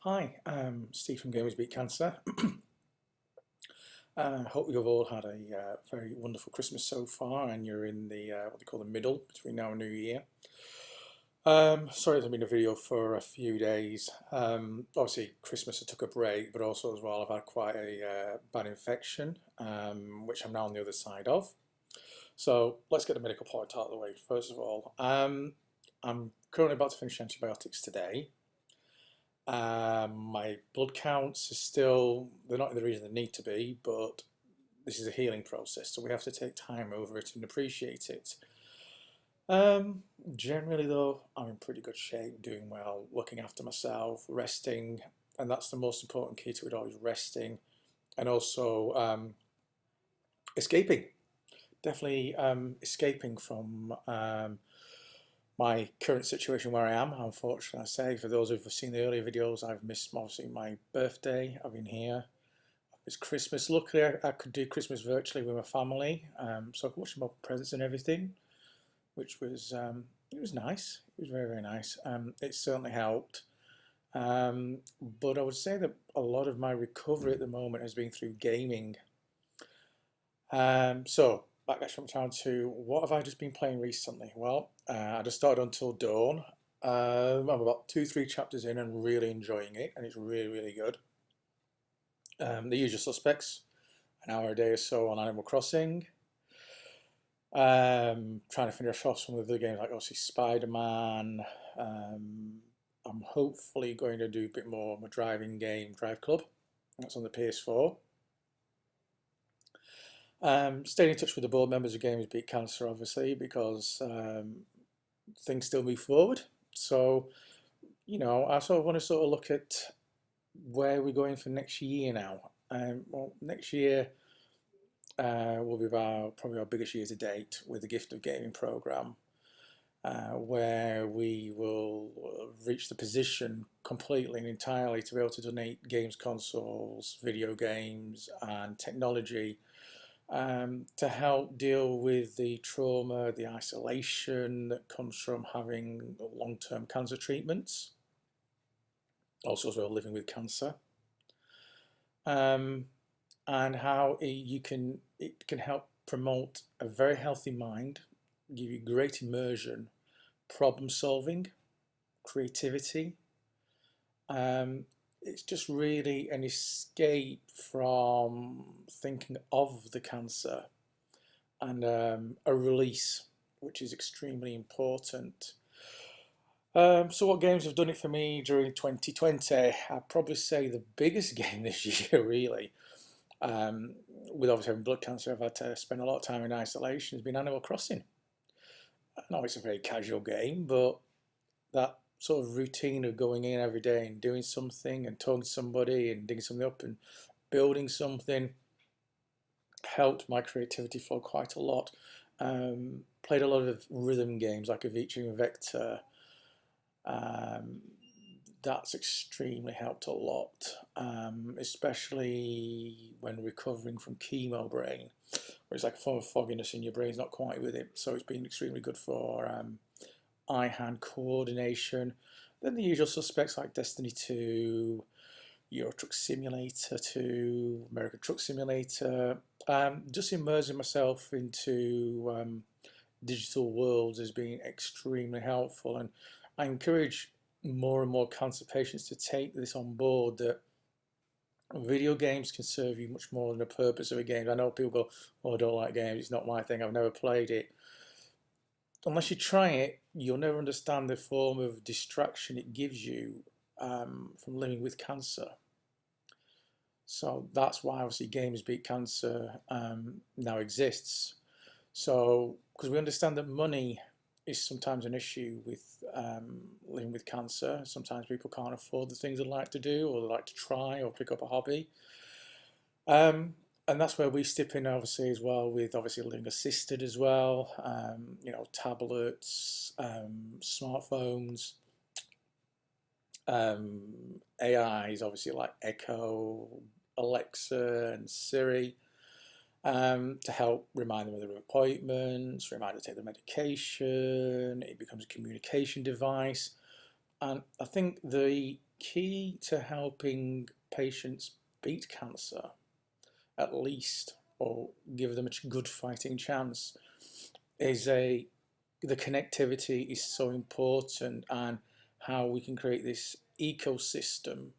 Hi, Steve from Gamers Beat Cancer. Hope you've all had a very wonderful Christmas so far, and you're in the what they call the middle between now and New Year. Sorry, there's been a video for a few days. Obviously, Christmas I took a break, but also as well I've had quite a bad infection, which I'm now on the other side of. So let's get the medical part out of the way first of all. I'm currently about to finish antibiotics today. My blood counts are still, they're not in the region they need to be, but this is a healing process, so we have to take time over it and appreciate it. Um, Generally though, I'm in pretty good shape, doing well, looking after myself, resting, and that's the most important key to it all, is resting, and also escaping. Definitely escaping from my current situation where I am. Unfortunately, I say, for those who've seen the earlier videos, I've missed obviously my birthday. I've been here. It's Christmas. Luckily, I could do Christmas virtually with my family, so I could watch my presents and everything, which was it was nice. It was very, very nice. It certainly helped. But I would say that a lot of my recovery at the moment has been through gaming. So back from time to what have I just been playing recently? Well, I just started Until Dawn. I'm about 3 chapters in and really enjoying it, and it's really, really good. The usual suspects, an hour a day or so on Animal Crossing. Trying to finish off some of the games like obviously Spider-Man. I'm hopefully going to do a bit more of a driving game, Drive Club. That's on the PS4. Staying in touch with the board members of Gamers Beat Cancer, obviously, because things still move forward. So, I sort of want to sort of look at where we're going for next year now. Well, next year will be probably our biggest year to date with the Gift of Gaming program, where we will reach the position completely and entirely to be able to donate games consoles, video games, and technology to help deal with the trauma, the isolation that comes from having long-term cancer treatments, also as well living with cancer, um, and how it can help promote a very healthy mind, give you great immersion, problem solving, creativity. Um, it's just really an escape from thinking of the cancer and a release, which is extremely important. So what games have done it for me during 2020? I'd probably say the biggest game this year, really, um, with obviously having blood cancer, I've had to spend a lot of time in isolation, has been Animal Crossing. I know it's a very casual game, but that sort of routine of going in every day and doing something and talking to somebody and digging something up and building something helped my creativity flow quite a lot. Played a lot of rhythm games like Avicii and Vector. Um, that's extremely helped a lot, especially when recovering from chemo brain, where it's like a form of fogginess in your brain's not quite with it. So it's been extremely good for eye-hand coordination. Then the usual suspects like Destiny 2, Euro Truck Simulator 2, American Truck Simulator. Just immersing myself into digital worlds has been extremely helpful, and I encourage more and more cancer patients to take this on board, that video games can serve you much more than the purpose of a game. I know people go, oh, I don't like games, it's not my thing, I've never played it. Unless you try it, you'll never understand the form of distraction it gives you from living with cancer. So that's why obviously Gamers Beat Cancer now exists. So, because we understand that money is sometimes an issue with living with cancer. Sometimes people can't afford the things they like to do, or they like to try, or pick up a hobby. And that's where we step in, obviously, as well, with obviously living assisted as well. Tablets, smartphones, AIs, obviously like Echo, Alexa, and Siri. To help remind them of their appointments, remind them to take the medication. It becomes a communication device. And I think the key to helping patients beat cancer, at least, or give them a good fighting chance, is the connectivity is so important, and how we can create this ecosystem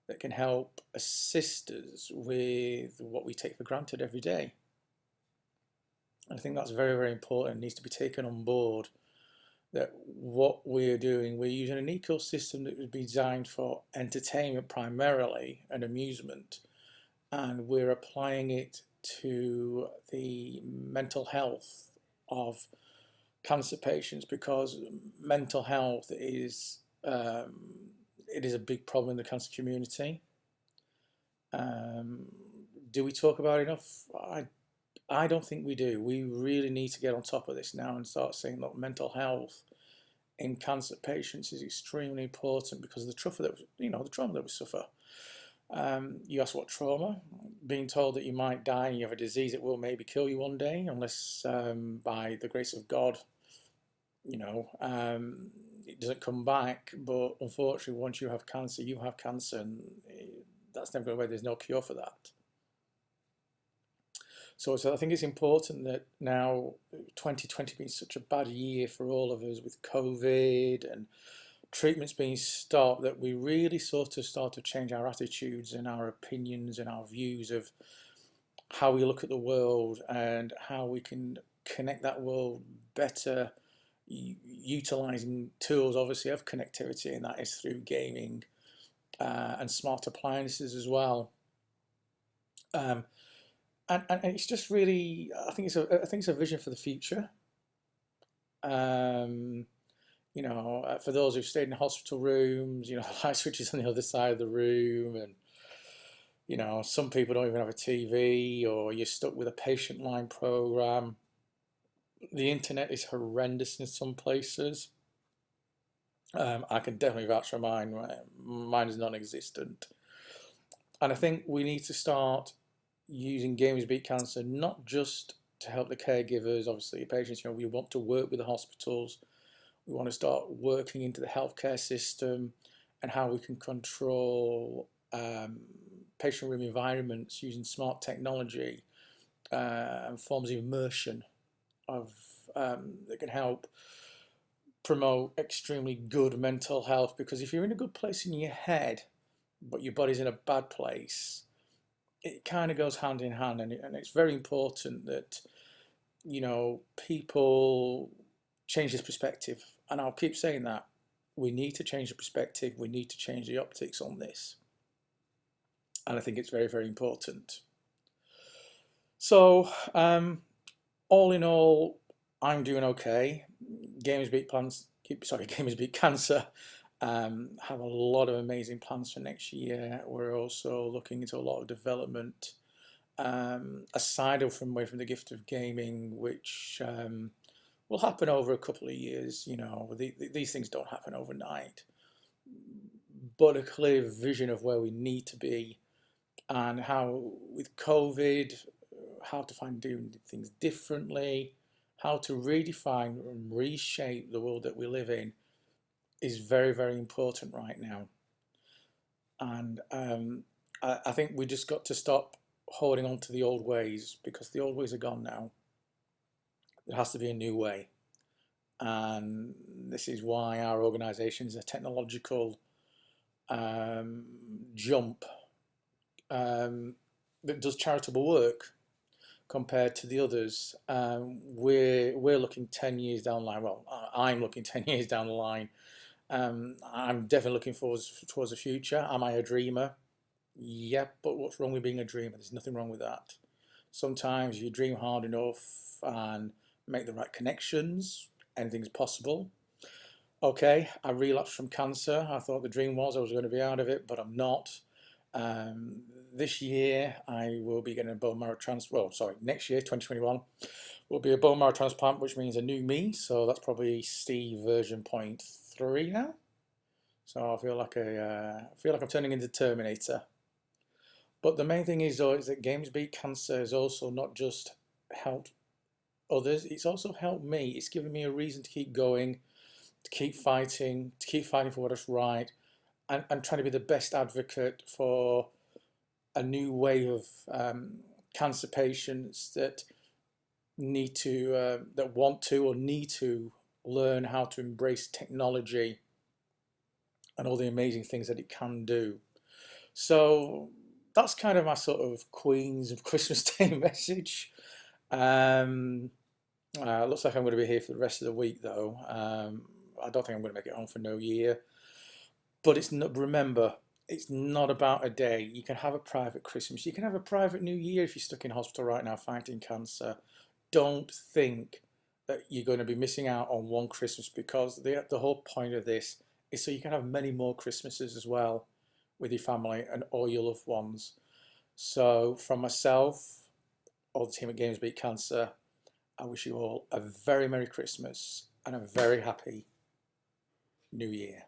that can help assist us with what we take for granted every day. And I think that's very, very important. It needs to be taken on board that what we're doing, we're using an ecosystem that was designed for entertainment primarily and amusement, and we're applying it to the mental health of cancer patients, because mental health is it is a big problem in the cancer community. Um, do we talk about it enough? I don't think we do. We really need to get on top of this now and start saying that mental health in cancer patients is extremely important, because of the trauma that the trauma that we suffer. You ask what trauma? Being told that you might die and you have a disease that will maybe kill you one day, unless by the grace of God, it doesn't come back. But unfortunately, once you have cancer, and that's never going away. There's no cure for that. So I think it's important that now, 2020 being such a bad year for all of us with COVID and treatments being stopped, that we really sort of start to change our attitudes and our opinions and our views of how we look at the world, and how we can connect that world better, utilizing tools obviously of connectivity, and that is through gaming and smart appliances as well. And it's just really, I think it's a vision for the future. For those who've stayed in hospital rooms, light switches on the other side of the room, and some people don't even have a TV, or you're stuck with a patient line program. The internet is horrendous in some places. I can definitely vouch for mine. Mine is non-existent, and I think we need to start using Gamers Beat Cancer not just to help the caregivers, obviously patients. We want to work with the hospitals. We want to start working into the healthcare system, and how we can control patient room environments using smart technology and forms of immersion that can help promote extremely good mental health. Because if you're in a good place in your head, but your body's in a bad place, it kind of goes hand in hand, and it's very important that people change this perspective. And I'll keep saying that we need to change the perspective. We need to change the optics on this, and I think it's very, very important. So, all in all, I'm doing okay. Gamers Beat Cancer have a lot of amazing plans for next year. We're also looking into a lot of development aside from away from the gift of gaming, which will happen over a couple of years. These things don't happen overnight, but a clear vision of where we need to be, and how with COVID, how to find doing things differently, how to redefine and reshape the world that we live in, is very, very important right now. And I think we just got to stop holding on to the old ways, because the old ways are gone now. There has to be a new way. And this is why our organisation is a technological jump that does charitable work compared to the others. We're looking 10 years down the line. Well, I'm looking 10 years down the line. I'm definitely looking towards the future. Am I a dreamer? Yeah, but what's wrong with being a dreamer? There's nothing wrong with that. Sometimes you dream hard enough and make the right connections, anything's possible. Okay, I relapsed from cancer. I thought the dream was I was going to be out of it, but I'm not. This year I will be getting a bone marrow transplant. Well, sorry, next year, 2021, will be a bone marrow transplant, which means a new me. So that's probably Steve version 0.3 now. So I feel like I'm turning into Terminator. But the main thing is, though, is that Games Beat Cancer has also not just helped others, it's also helped me. It's given me a reason to keep going, to keep fighting for what is right, and trying to be the best advocate for a new wave of cancer patients that need to, that want to or need to learn how to embrace technology and all the amazing things that it can do. So that's kind of my sort of Queens of Christmas Day message. Um, Looks like I'm going to be here for the rest of the week, though. I don't think I'm going to make it home for New Year. But it's not, remember, it's not about a day. You can have a private Christmas. You can have a private New Year if you're stuck in hospital right now fighting cancer. Don't think that you're going to be missing out on one Christmas, because the whole point of this is so you can have many more Christmases as well with your family and all your loved ones. So from myself, all the team at Games Beat Cancer, I wish you all a very Merry Christmas and a very happy New Year.